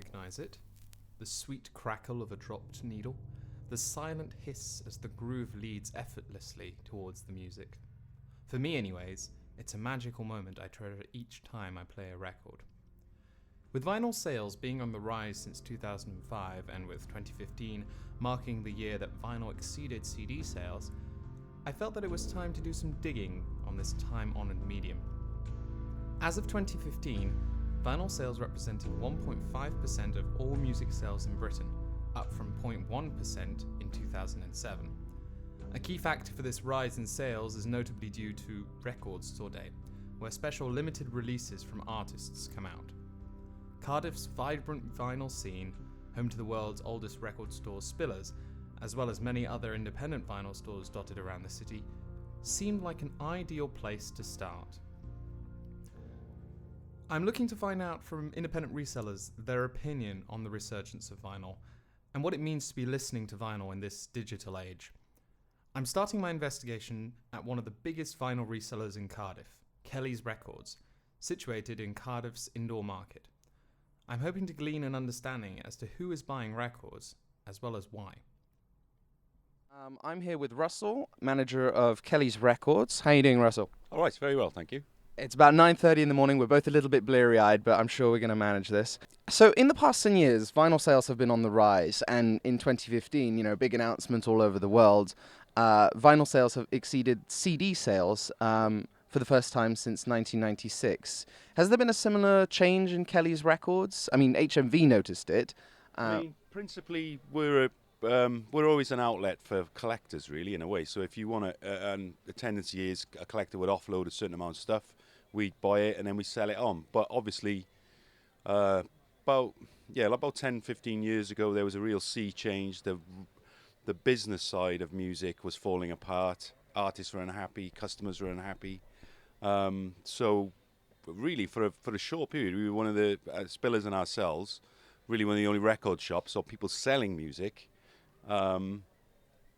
recognize it. The sweet crackle of a dropped needle. The silent hiss as the groove leads effortlessly towards the music. For me anyways, it's a magical moment I treasure each time I play a record. With vinyl sales being on the rise since 2005 and with 2015 marking the year that vinyl exceeded CD sales, I felt that it was time to do some digging on this time-honoured medium. As of 2015, vinyl sales represented 1.5% of all music sales in Britain, up from 0.1% in 2007. A key factor for this rise in sales is notably due to Record Store Day, where special limited releases from artists come out. Cardiff's vibrant vinyl scene, home to the world's oldest record store Spillers, as well as many other independent vinyl stores dotted around the city, seemed like an ideal place to start. I'm looking to find out from independent resellers their opinion on the resurgence of vinyl, and what it means to be listening to vinyl in this digital age. I'm starting my investigation at one of the biggest vinyl resellers in Cardiff, Kelly's Records, situated in Cardiff's indoor market. I'm hoping to glean an understanding as to who is buying records, as well as why. I'm here with Russell, manager of Kelly's Records. How are you doing, Russell? All right, very well, thank you. It's about 9:30 in the morning. We're both a little bit bleary-eyed, but I'm sure we're going to manage this. So in the past 10 years, vinyl sales have been on the rise, and in 2015, big announcement all over the world, vinyl sales have exceeded CD sales for the first time since 1996. Has there been a similar change in Kelly's Records? I mean, HMV noticed it. Principally, we're always an outlet for collectors, really, in a way. So if you want to, and the tendency is a collector would offload a certain amount of stuff, we'd buy it and then we sell it on. But obviously, about 10, 15 years ago, there was a real sea change. The business side of music was falling apart. Artists were unhappy, customers were unhappy. So really, for a short period, we were one of the Spillers and ourselves, really one of the only record shops or people selling music that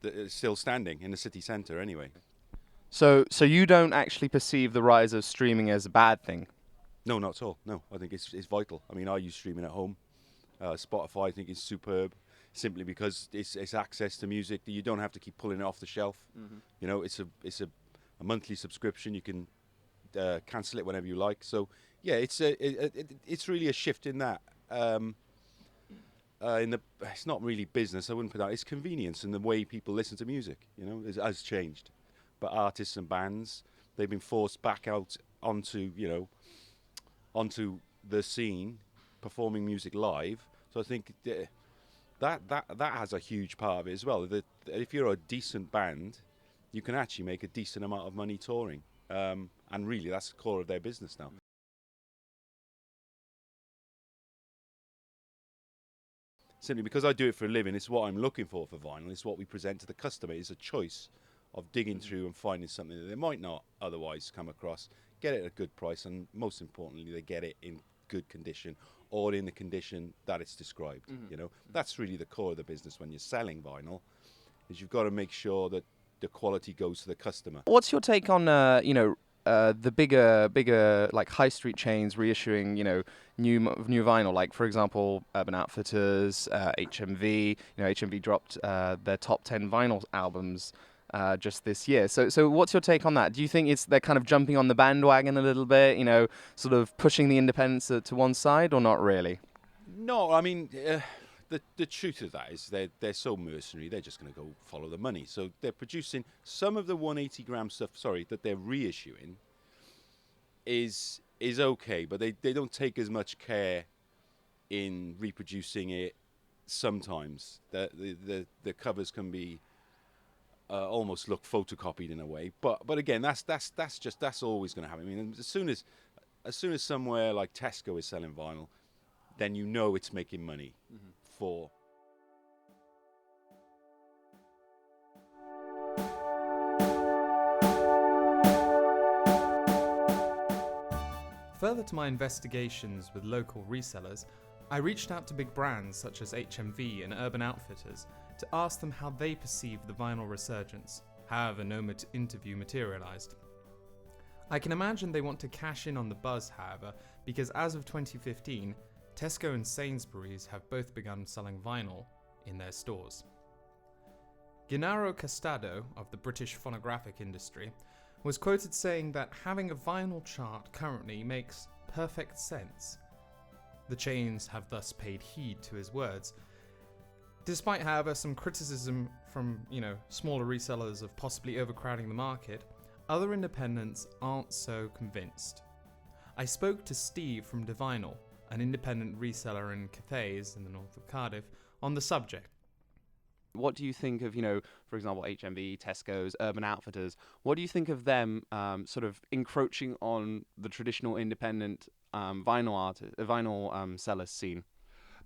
is still standing in the city centre anyway. So you don't actually perceive the rise of streaming as a bad thing? No, not at all. No, I think it's vital. I mean, I use streaming at home. Spotify, I think, is superb, simply because it's access to music that you don't have to keep pulling it off the shelf. Mm-hmm. It's a monthly subscription. You can cancel it whenever you like. So yeah, it's really a shift in that. It's not really business. I wouldn't put that. It's convenience, and the way people listen to music, has changed. But artists and bands, they've been forced back out onto the scene, performing music live. So I think that has a huge part of it as well. That if you're a decent band, you can actually make a decent amount of money touring, and really that's the core of their business now. Simply because I do it for a living, it's what I'm looking for vinyl. It's what we present to the customer. It's a choice of digging through and finding something that they might not otherwise come across, get it at a good price, and most importantly, they get it in good condition or in the condition that it's described. Mm-hmm. That's really the core of the business when you're selling vinyl, is you've got to make sure that the quality goes to the customer. What's your take on the bigger like high street chains reissuing new vinyl, like for example Urban Outfitters, HMV? HMV dropped their top 10 vinyl albums just this year. So what's your take on that? Do you think they're kind of jumping on the bandwagon a little bit, sort of pushing the independents to one side, or not really? No, I mean, the truth of that is they're so mercenary, they're just going to go follow the money. So they're producing some of the 180 gram stuff, that they're reissuing is okay, but they don't take as much care in reproducing it sometimes. The covers can be almost look photocopied in a way, but again, that's always going to happen. I mean, as soon as somewhere like Tesco is selling vinyl, then it's making money. Mm-hmm. For further to my investigations with local resellers, I reached out to big brands such as HMV and Urban Outfitters to ask them how they perceive the vinyl resurgence. However, no interview materialized. I can imagine they want to cash in on the buzz, however, because as of 2015, Tesco and Sainsbury's have both begun selling vinyl in their stores. Gennaro Castado of the British phonographic industry was quoted saying that having a vinyl chart currently makes perfect sense. The chains have thus paid heed to his words. Despite, however, some criticism from, smaller resellers of possibly overcrowding the market, other independents aren't so convinced. I spoke to Steve from Divinyl, an independent reseller in Cathays in the north of Cardiff, on the subject. What do you think of, for example, HMV, Tesco's, Urban Outfitters? What do you think of them sort of encroaching on the traditional independent vinyl seller scene?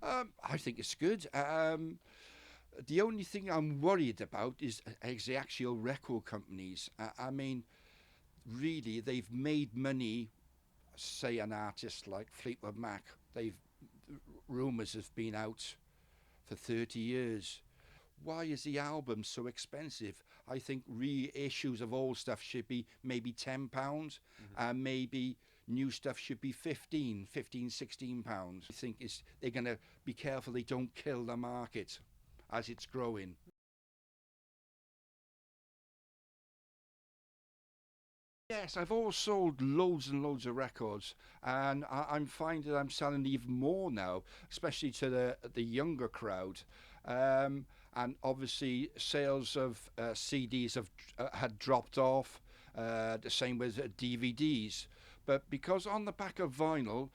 I think it's good. The only thing I'm worried about is the actual record companies. I mean, really, they've made money. Say an artist like Fleetwood Mac, rumours have been out for 30 years. Why is the album so expensive? I think reissues of old stuff should be maybe £10, and maybe new stuff should be £15, £16. I think they're going to be careful they don't kill the market as it's growing. Yes, I've always sold loads and loads of records, and I'm finding I'm selling even more now, especially to the younger crowd. And obviously, sales of CDs had dropped off. The same with DVDs. But because on the back of vinyl,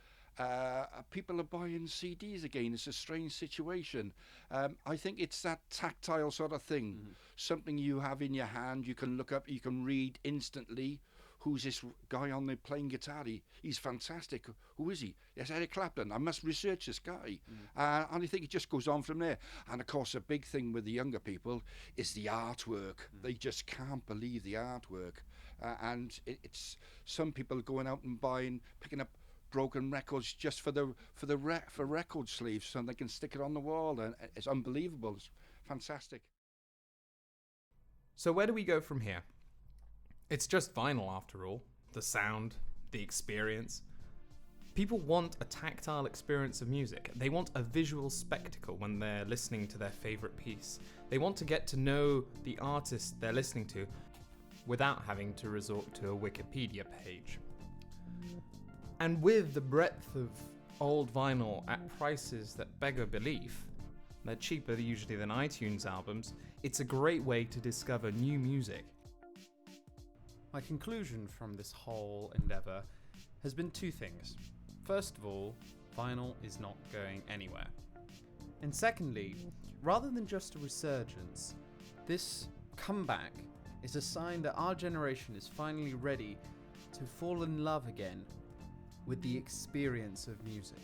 people are buying CDs again. It's a strange situation. I think it's that tactile sort of thing. Something you have in your hand, you can look up, you can read instantly. Who's this guy on there playing guitar? He's fantastic. Who is he? Yes, Eric Clapton. I must research this guy. And I think it just goes on from there. And of course, a big thing with the younger people is the artwork. They just can't believe the artwork. And it's some people going out and picking up broken records just for record sleeves, so they can stick it on the wall. And it's unbelievable. It's fantastic. So where do we go from here? It's just vinyl after all. The sound, the experience. People want a tactile experience of music. They want a visual spectacle when they're listening to their favorite piece. They want to get to know the artist they're listening to without having to resort to a Wikipedia page. And with the breadth of old vinyl at prices that beggar belief, they're cheaper usually than iTunes albums, it's a great way to discover new music. My conclusion from this whole endeavour has been two things. First of all, vinyl is not going anywhere. And secondly, rather than just a resurgence, this comeback is a sign that our generation is finally ready to fall in love again with the experience of music.